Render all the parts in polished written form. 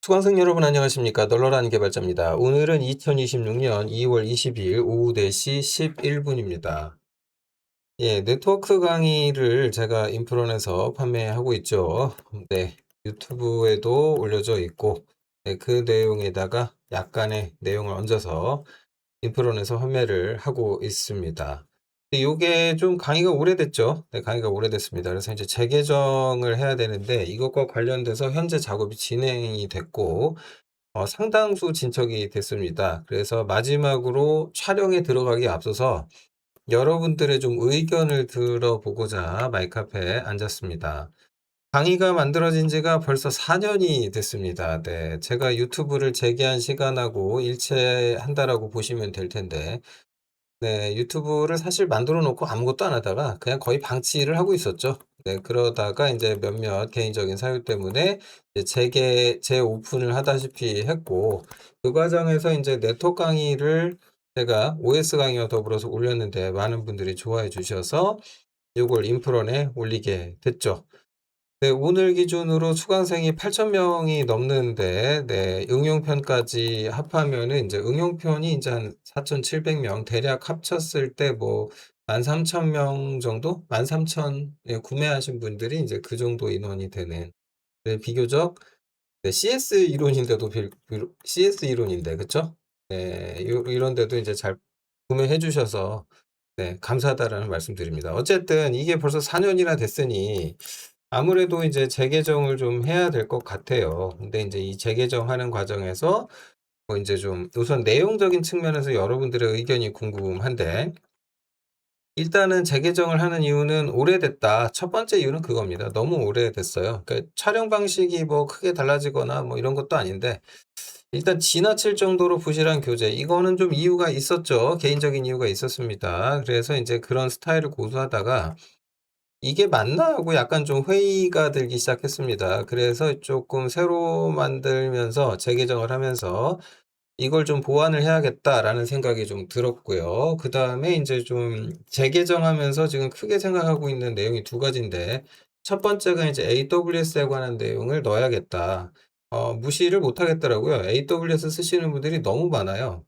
수강생 여러분 안녕하십니까? 널널한 개발자입니다. 오늘은 2026년 2월 22일 오후 4시 11분입니다. 예, 네트워크 강의를 제가 인프론에서 판매하고 있죠. 네, 유튜브에도 올려져 있고, 네, 그 내용에다가 약간의 내용을 얹어서 인프론에서 판매를 하고 있습니다. 요게 좀 강의가 오래됐죠. 네, 강의가 오래됐습니다. 그래서 이제 재개정을 해야 되는데 이것과 관련돼서 현재 작업이 진행이 됐고, 상당수 진척이 됐습니다. 그래서 마지막으로 촬영에 들어가기에 앞서서 여러분들의 좀 의견을 들어보고자 마이크 앞에 앉았습니다. 강의가 만들어진 지가 벌써 4년이 됐습니다. 네, 제가 유튜브를 재개한 시간하고 일치한다라고 보시면 될 텐데, 네, 유튜브를 사실 만들어 놓고 아무것도 안 하다가 그냥 거의 방치를 하고 있었죠. 네, 그러다가 이제 몇몇 개인적인 사유 때문에 이제 재오픈을 하다시피 했고, 그 과정에서 이제 네트워크 강의를 제가 OS 강의와 더불어서 올렸는데 많은 분들이 좋아해 주셔서 이걸 인프런에 올리게 됐죠. 네, 오늘 기준으로 수강생이 8,000명이 넘는데, 네, 응용편까지 합하면은 이제 응용편이 이제 한 4,700명, 대략 합쳤을 때 뭐 13,000명 정도? 13,000, 예, 구매하신 분들이 이제 그 정도 인원이 되는, 네, 비교적, 네, CS 이론인데도, CS 이론인데, 그쵸? 네, 이런데도 이제 잘 구매해 주셔서, 네, 감사하다라는 말씀 드립니다. 어쨌든 이게 벌써 4년이나 됐으니, 아무래도 이제 재개정을 좀 해야 될 것 같아요. 근데 이제 이 재개정하는 과정에서 뭐 이제 좀 우선 내용적인 측면에서 여러분들의 의견이 궁금한데, 일단은 재개정을 하는 이유는 오래됐다. 첫 번째 이유는 그겁니다. 너무 오래됐어요. 그러니까 촬영 방식이 뭐 크게 달라지거나 뭐 이런 것도 아닌데, 일단 지나칠 정도로 부실한 교재, 이거는 좀 이유가 있었죠. 개인적인 이유가 있었습니다. 그래서 이제 그런 스타일을 고수하다가 이게 맞나 하고 약간 좀 회의가 들기 시작했습니다. 그래서 조금 새로 만들면서 재개정을 하면서 이걸 좀 보완을 해야겠다라는 생각이 좀 들었고요. 그 다음에 이제 좀 재개정하면서 지금 크게 생각하고 있는 내용이 두 가지인데, 첫 번째가 이제 AWS에 관한 내용을 넣어야겠다. 무시를 못 하겠더라고요. AWS 쓰시는 분들이 너무 많아요.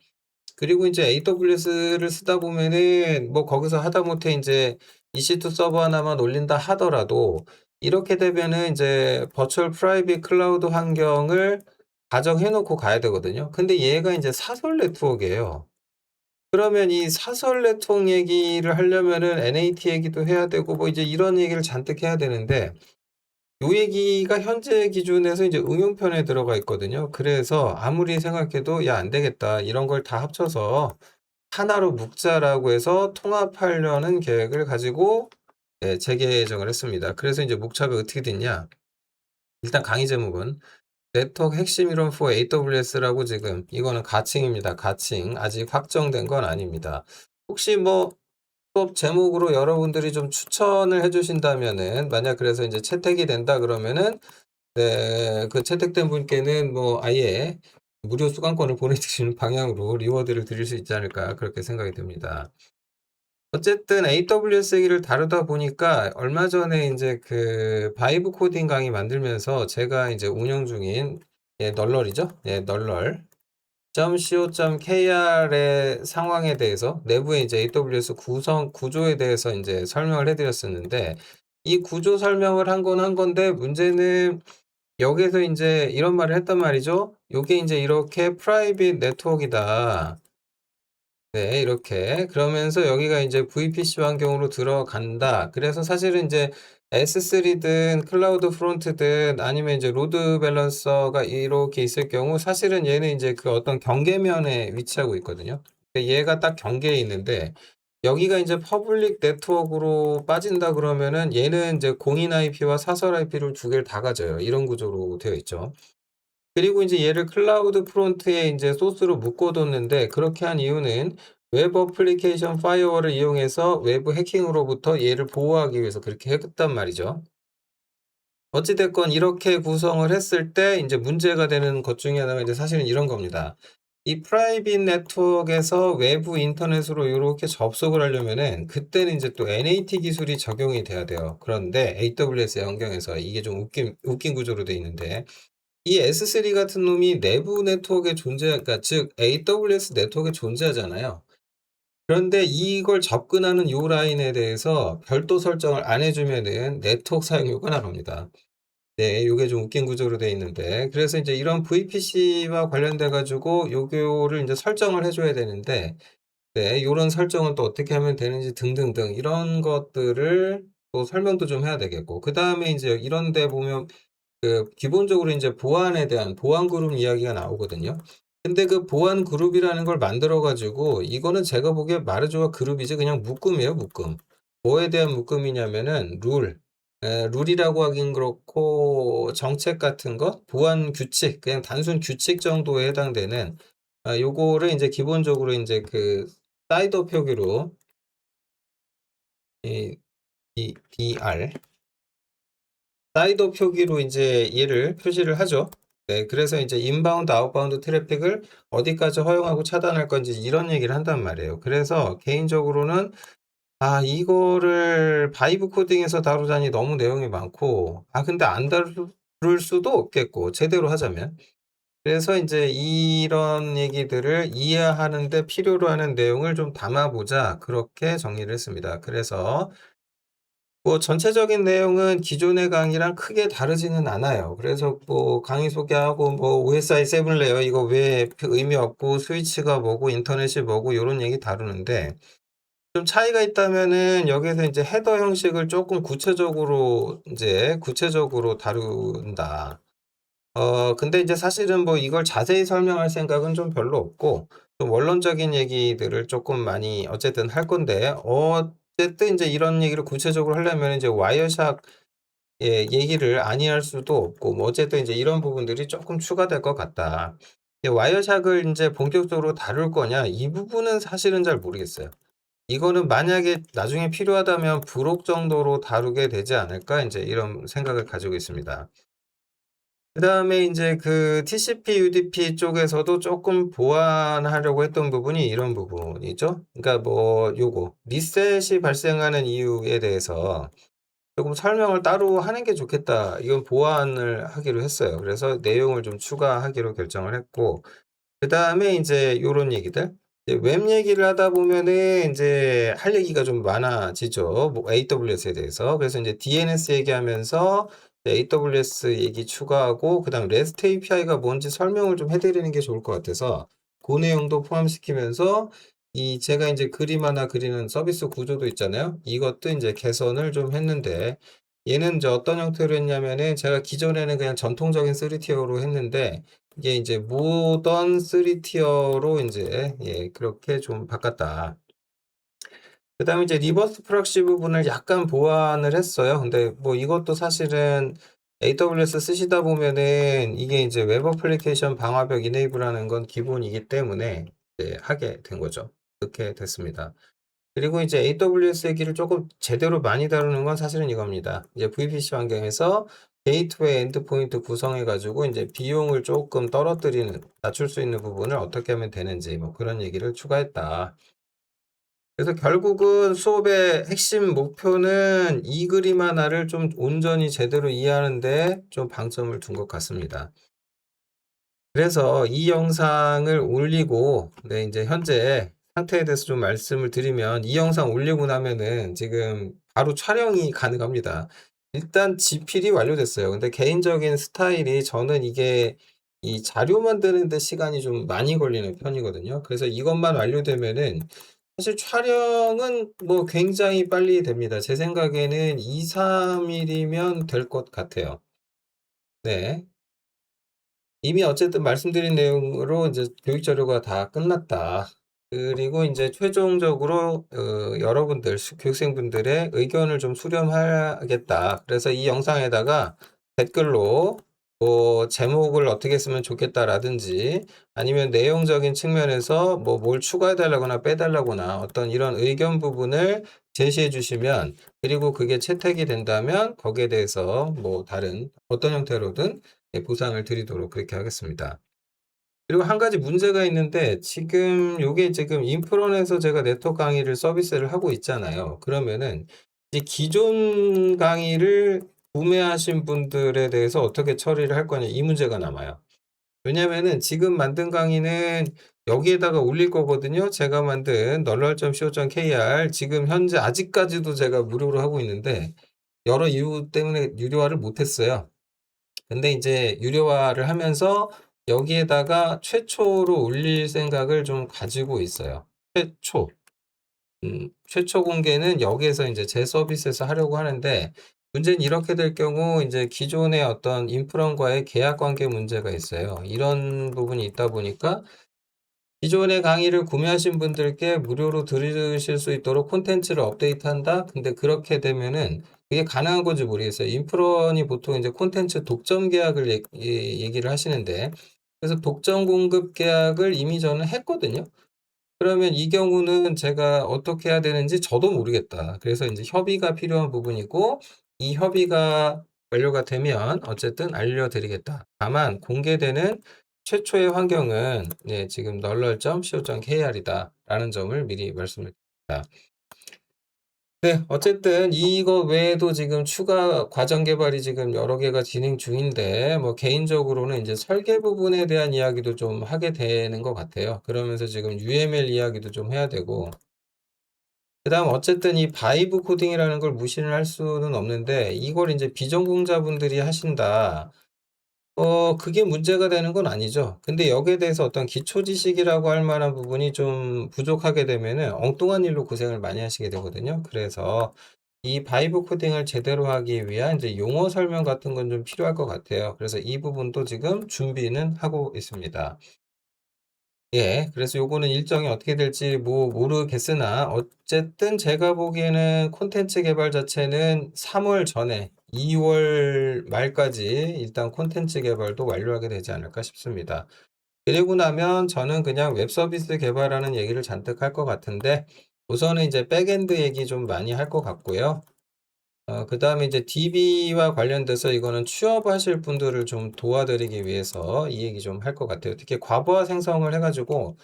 그리고 이제 AWS를 쓰다 보면은 뭐 거기서 하다못해 인제 EC2 서버 하나만 올린다 하더라도 이렇게 되면은 인제 버추얼 프라이빗 클라우드 환경을 가정해 놓고 가야 되거든요. 근데 얘가 인제 사설 네트워크예요. 그러면 이 사설 네트워크 얘기를 하려면은 NAT 얘기도 해야 되고 뭐 이제 이런 얘기를 잔뜩 해야 되는데, 요 얘기가 현재 기준에서 이제 응용편에 들어가 있거든요. 그래서 아무리 생각해도 '야, 안 되겠다. 이런 걸 다 합쳐서 하나로 묶자'라고 해서 통합하려는 계획을 가지고, 네, 재개정을 했습니다. 그래서 이제 목차가 어떻게 됐냐? 일단 강의 제목은 네트워크 핵심 이론 for AWS라고, 지금 이거는 가칭입니다. 가칭. 아직 확정된 건 아닙니다. 혹시 뭐 수업 제목으로 여러분들이 좀 추천을 해 주신다면은, 만약 그래서 이제 채택이 된다 그러면은, 네, 그 채택된 분께는 뭐 아예 무료 수강권을 보내드리는 방향으로 리워드를 드릴 수 있지 않을까, 그렇게 생각이 듭니다. 어쨌든 AWS 얘기를 다루다 보니까 얼마 전에 이제 그 바이브 코딩 강의 만들면서 제가 이제 운영 중인, 예, 널널이죠. 예, 널널. .co.kr의 상황에 대해서 내부에 이제 AWS 구조에 대해서 이제 설명을 해드렸었는데, 이 구조 설명을 한 건 한 건데 문제는 여기에서 인제 이런 말을 했단 말이죠. "요게 인제 이렇게 프라이빗 네트워크이다." 네, 이렇게. 그러면서 여기가 인제 VPC 환경으로 들어간다. 그래서 사실은 인제 S3든 클라우드 프론트든 아니면 이제 로드 밸런서가 이렇게 있을 경우, 사실은 얘는 인제 그 어떤 경계면에 위치하고 있거든요. 얘가 딱 경계에 있는데, 여기가 인제 퍼블릭 네트워크로 빠진다 그러면은 얘는 인제 공인 IP와 사설 IP를 두 개를 다 가져요. 이런 구조로 되어 있죠. 그리고 인제 얘를 클라우드 프론트에 인제 소스로 묶어 뒀는데, 그렇게 한 이유는 웹 어플리케이션 파이어월을 이용해서 외부 해킹으로부터 얘를 보호하기 위해서 그렇게 했단 말이죠. 어찌 됐건 이렇게 구성을 했을 때 인제 문제가 되는 것 중에 하나가 이제 사실은 이런 겁니다. 이 프라이빗 네트워크에서 외부 인터넷으로 요렇게 접속을 하려면은 그때는 인제 또 NAT 기술이 적용이 돼야 돼요. 그런데 AWS 환경에서 이게 좀 웃긴 구조로 돼 있는데, 이 S3 같은 놈이 내부 네트워크에 그러니까 즉 AWS 네트워크에 존재하잖아요. 그런데 이걸 접근하는 요 라인에 대해서 별도 설정을 안 해주면은 네트워크 사용료가 나갑니다. 네, 요게 좀 웃긴 구조로 돼 있는데, 그래서 이제 이런 VPC와 관련돼 가지고 요거를 이제 설정을 해줘야 되는데, 네, 요런 설정은 또 어떻게 하면 되는지 등등등 이런 것들을 또 설명도 좀 해야 되겠고, 그 다음에 이제 이런 데 보면 기본적으로 이제 보안에 대한 보안 그룹 이야기가 나오거든요. 근데 그 보안 그룹이라는 걸 만들어 가지고 이거는 제가 보기에 마르조아 그룹이지 그냥 묶음이에요, 묶음. 뭐에 대한 묶음이냐면은 룰이라고 하긴 그렇고 정책 같은 것, 보안 규칙, 그냥 단순 규칙 정도에 해당되는 요거를 이제 기본적으로 이제 사이더 표기로 이 DR 사이더 표기로 이제 얘를 표시를 하죠. 네, 그래서 이제 인바운드, 아웃바운드 트래픽을 어디까지 허용하고 차단할 건지 이런 얘기를 한단 말이에요. 그래서 개인적으로는 이거를 바이브 코딩에서 다루자니 너무 내용이 많고, 근데 안 다룰 수도 없겠고, 제대로 하자면. 그래서 이제 이런 얘기들을 이해하는데 필요로 하는 내용을 좀 담아보자. 그렇게 정리를 했습니다. 그래서 뭐 전체적인 내용은 기존의 강의랑 크게 다르지는 않아요. 그래서 뭐 강의 소개하고 뭐 OSI 7 레이어 이거 왜 의미 없고 스위치가 뭐고 인터넷이 뭐고 요런 얘기 다루는데, 좀 차이가 있다면은 여기에서 이제 헤더 형식을 조금 구체적으로 다룬다. 근데 이제 사실은 뭐 이걸 자세히 설명할 생각은 좀 별로 없고, 좀 원론적인 얘기들을 조금 많이 어쨌든 할 건데, 어쨌든 이제 이런 얘기를 구체적으로 하려면 이제 와이어샥 얘기를 아니할 수도 없고, 뭐 어쨌든 이제 이런 부분들이 조금 추가될 것 같다. 와이어샥을 이제 본격적으로 다룰 거냐, 이 부분은 사실은 잘 모르겠어요. 이거는 만약에 나중에 필요하다면 부록 정도로 다루게 되지 않을까, 이제 이런 생각을 가지고 있습니다. 그다음에 인제 TCP, UDP 쪽에서도 쪼끔 보완하려고 했던 부분이 이런 부분이죠. 그러니까 뭐 요거 리셋이 발생하는 이유에 대해서 조금 설명을 따로 하는 게 좋겠다. 이건 보완을 하기로 했어요. 그래서 내용을 좀 추가하기로 결정을 했고, 그다음에 인제 요런 얘기들, 이제 웹 얘기를 하다 보면은 인제 할 얘기가 좀 많아지죠. 뭐 AWS에 대해서. 그래서 인제 DNS 얘기하면서 AWS 얘기 추가하고, 그다음 REST API가 뭔지 설명을 좀 해 드리는 게 좋을 것 같아서 고 내용도 포함시키면서 제가 인제 그림 하나 그리는 서비스 구조도 있잖아요. 이것도 인제 개선을 좀 했는데, 얘는 이제 어떤 형태로 했냐면은 제가 기존에는 그냥 전통적인 3 티어로 했는데, 이게 이제 모던 3 티어로 인제 그렇게 좀 바꿨다. 그다음에 이제 리버스 프락시 부분을 약간 보완을 했어요. 근데 뭐 이것도 사실은 AWS 쓰시다 보면은 이게 이제 웹 애플리케이션 방화벽 이네이블하는 건 기본이기 때문에 이제 하게 된 거죠. 그렇게 됐습니다. 그리고 이제 AWS 얘기를 조금 제대로 많이 다루는 건 사실은 이겁니다. 이제 VPC 환경에서 게이트웨이 엔드포인트 구성해 가지고 이제 비용을 조금 낮출 수 있는 부분을 어떻게 하면 되는지 뭐 그런 얘기를 추가했다. 그래서 결국은 수업의 핵심 목표는 이 그림 하나를 좀 온전히 제대로 이해하는 데 좀 방점을 둔 것 같습니다. 그래서 이 영상을 올리고, 네, 이제 현재 상태에 대해서 좀 말씀을 드리면, 이 영상 올리고 나면은 지금 바로 촬영이 가능합니다. 일단 집필이 완료됐어요. 근데 개인적인 스타일이, 저는 이게 이 자료 만드는 데 시간이 좀 많이 걸리는 편이거든요. 그래서 이것만 완료되면은 사실 촬영은 뭐 굉장히 빨리 됩니다. 제 생각에는 2-3일이면 될 것 같아요. 네. 이미 어쨌든 말씀드린 내용으로 이제 교육 자료가 다 끝났다. 그리고 이제 최종적으로 여러분들 교육생분들의 의견을 좀 수렴하겠다. 그래서 이 영상에다가 댓글로 뭐 제목을 어떻게 쓰면 좋겠다라든지, 아니면 내용적인 측면에서 뭐 뭘 추가해 달라거나 빼 달라거나 어떤 이런 의견 부분을 제시해 주시면, 그리고 그게 채택이 된다면 거기에 대해서 뭐 다른 어떤 형태로든 보상을 드리도록 그렇게 하겠습니다. 그리고 한 가지 문제가 있는데, 지금 요게 지금 인프론에서 제가 네트워크 강의를 서비스를 하고 있잖아요. 그러면은 이 기존 강의를 구매하신 분들에 대해서 어떻게 처리를 할 거냐 이 문제가 남아요. 왜냐면은 지금 만든 강의는 여기에다가 올릴 거거든요. 제가 만든 널널.co.kr 지금 현재 아직까지도 제가 무료로 하고 있는데 여러 이유 때문에 유료화를 못 했어요. 근데 이제 유료화를 하면서 여기에다가 최초로 올릴 생각을 좀 가지고 있어요. 최초. 최초 공개는 여기에서 이제 제 서비스에서 하려고 하는데 문제는 이렇게 될 경우 이제 기존의 어떤 인프런과의 계약 관계 문제가 있어요. 이런 부분이 있다 보니까 기존의 강의를 구매하신 분들께 무료로 들으실 수 있도록 콘텐츠를 업데이트한다? 근데 그렇게 되면은 그게 가능한 건지 모르겠어요. 인프런이 보통 이제 콘텐츠 독점 계약을 얘기를 하시는데 그래서 독점 공급 계약을 이미 저는 했거든요. 그러면 이 경우는 제가 어떻게 해야 되는지 저도 모르겠다. 그래서 이제 협의가 필요한 부분이고 이 협의가 완료가 되면 어쨌든 알려드리겠다. 다만 공개되는 최초의 환경은 네, 지금 널널.co.kr이다 라는 점을 미리 말씀을 드립니다. 네, 어쨌든 이거 외에도 지금 추가 과정 개발이 지금 여러 개가 진행 중인데, 뭐 개인적으로는 이제 설계 부분에 대한 이야기도 좀 하게 되는 것 같아요. 그러면서 지금 UML 이야기도 좀 해야 되고, 그 다음 어쨌든 이 바이브 코딩이라는 걸 무시를 할 수는 없는데, 이걸 이제 비전공자분들이 하신다. 그게 문제가 되는 건 아니죠. 근데 여기에 대해서 어떤 기초 지식이라고 할 만한 부분이 좀 부족하게 되면은 엉뚱한 일로 고생을 많이 하시게 되거든요. 그래서 이 바이브 코딩을 제대로 하기 위한 이제 용어 설명 같은 건 좀 필요할 것 같아요. 그래서 이 부분도 지금 준비는 하고 있습니다. 예, 그래서 요거는 일정이 어떻게 될지 뭐 모르겠으나 어쨌든 제가 보기에는 콘텐츠 개발 자체는 3월 전에 2월 말까지 일단 콘텐츠 개발도 완료하게 되지 않을까 싶습니다. 그리고 나면 저는 그냥 웹 서비스 개발하는 얘기를 잔뜩 할 것 같은데 우선은 이제 백엔드 얘기 좀 많이 할 것 같고요. 그 다음에 이제 DB와 관련돼서 이거는 취업하실 분들을 좀 도와드리기 위해서 이 얘기 좀 할 것 같아요. 특히 과부하 생성을 해가지고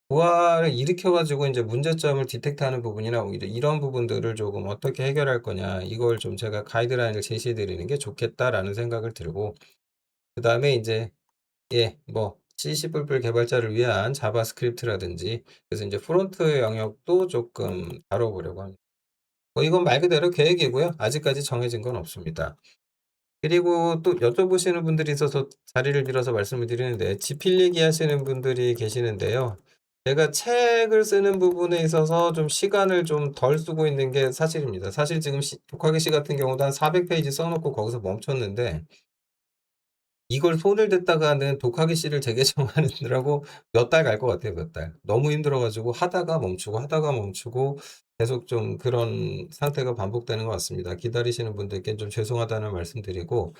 부하를 일으켜가지고 이제 문제점을 디텍트하는 부분이나 오히려 이런 부분들을 조금 어떻게 해결할 거냐 이걸 좀 제가 가이드라인을 제시해 드리는 게 좋겠다라는 생각을 들고 그 다음에 이제 뭐 C++ 개발자를 위한 자바스크립트라든지 그래서 이제 프론트 영역도 조금 다뤄보려고 합니다. 이건 말 그대로 계획이고요. 아직까지 정해진 건 없습니다. 그리고 또 여쭤보시는 분들이 있어서 자리를 빌어서 말씀을 드리는데 지필 얘기하시는 분들이 계시는데요. 제가 책을 쓰는 부분에 있어서 좀 시간을 좀 덜 쓰고 있는 게 사실입니다. 사실 지금 독학의 시 같은 경우도 한 400페이지 써놓고 거기서 멈췄는데 이걸 손을 댔다가는 독학의 시를 재개정하느라고 몇 달 갈 것 같아요, 몇 달. 너무 힘들어가지고 하다가 멈추고 계속 좀 그런 상태가 반복되는 것 같습니다. 기다리시는 분들께 좀 죄송하다는 말씀드리고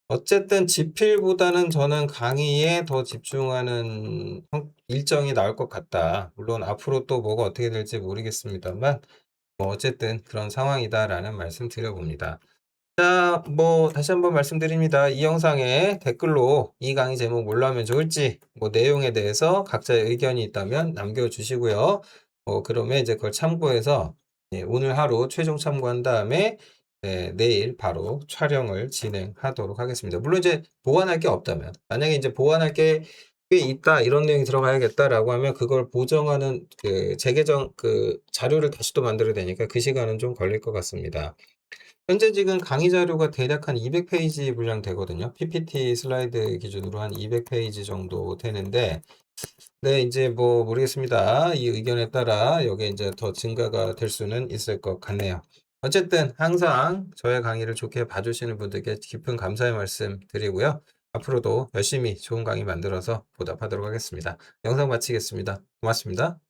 어쨌든 지필보다는 저는 강의에 더 집중하는 일정이 나올 것 같다. 물론 앞으로 또 뭐가 어떻게 될지 모르겠습니다만 뭐 어쨌든 그런 상황이다라는 말씀 드려봅니다. 자, 뭐 다시 한번 말씀드립니다. 이 영상에 댓글로 이 강의 제목 뭘로 하면 좋을지 뭐 내용에 대해서 각자의 의견이 있다면 남겨주시고요. 그러면 이제 그걸 참고해서 오늘 하루 최종 참고한 다음에 내일 바로 촬영을 진행하도록 하겠습니다. 물론 이제 보완할 게 없다면 만약에 이제 보완할 게 꽤 있다 이런 내용이 들어가야겠다라고 하면 그걸 보정하는 그 재개정 그 자료를 다시 또 만들어야 되니까 그 시간은 좀 걸릴 것 같습니다. 현재 지금 강의 자료가 대략 한 200페이지 분량 되거든요. PPT 슬라이드 기준으로 한 200페이지 정도 되는데, 네, 이제 뭐 모르겠습니다. 이 의견에 따라 여기에 이제 더 증가가 될 수는 있을 것 같네요. 어쨌든 항상 저의 강의를 좋게 봐주시는 분들께 깊은 감사의 말씀 드리고요. 앞으로도 열심히 좋은 강의 만들어서 보답하도록 하겠습니다. 영상 마치겠습니다. 고맙습니다.